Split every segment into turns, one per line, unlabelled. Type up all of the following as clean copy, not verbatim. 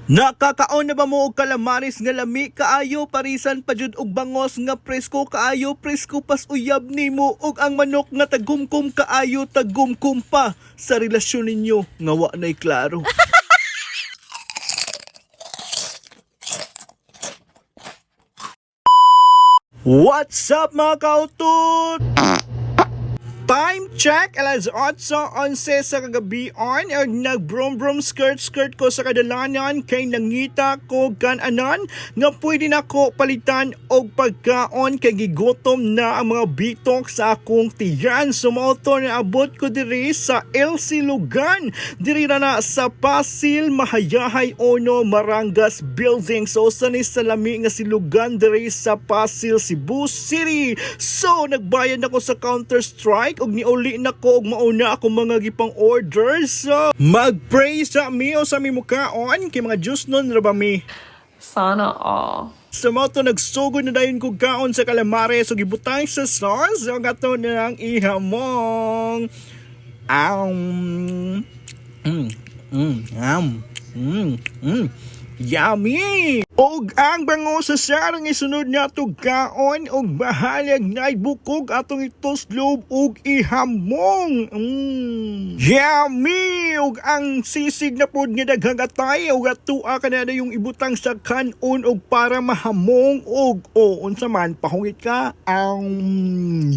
Nakakaon na ba mo og kalamaris nga lami kaayo parisan pa jud og bangos nga presko kaayo presko pas uyab nimo og ang manok nga tagumkum kaayo tagumkum pa sa relasyon ninyo nga wa nay klaro. What's up mga kautot? Time check, alas 8:11 sa kagabi on og nag-brom-brom skirt ko sa kadalanan kay nangita ko kananan nga pwede na ko palitan og pagkaon kay gigutom na ang mga bitok sa akong tiyan. Sumoto na abot ko diri sa LC Lugan, diri na sa Pasil, Mahayahay, Ono, Marangas Building. So sani sa lami nga si Lugan diri sa Pasil, Cebu City. So nagbayad ako sa Counter-Strike og niuli na ko og mauna ako mga gipang orders. So mag-pray sa mi o sa mi mukaon kay mga Diyos nun ra ba mi.
Sana all.
Sa mga to nagsugod na dayon kog kaon sa calamari so gibutang sa sauce so gato na ang ihamong. Yummy! Og ang bango sa sarang isunod na ito kaon og bahalag na ibukog atong itoslob og ihamong. Yummy! Og ang sisig na pod nga daghang atay og atua ka na yung ibutang sa kanon og para mahamong og unsa man pahungit ka.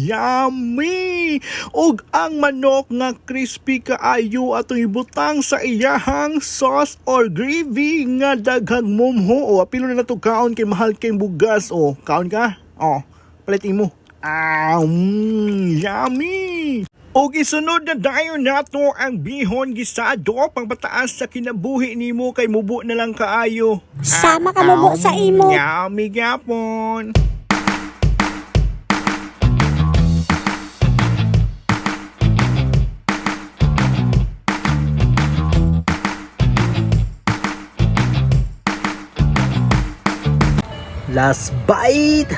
Yummy! Og ang manok nga crispy kaayo atong ibutang sa iyahang sauce or gravy nga daghang mumho o apilo na to kaon kay mahal kay bugas o kaon ka palitin mo yummy. Og isunod na dayon nato ang bihon gisado pangpataas sa kinabuhi nimo kay mubo na lang kaayo
sama ka mubo sa imo.
Yummy gapon. Last bite.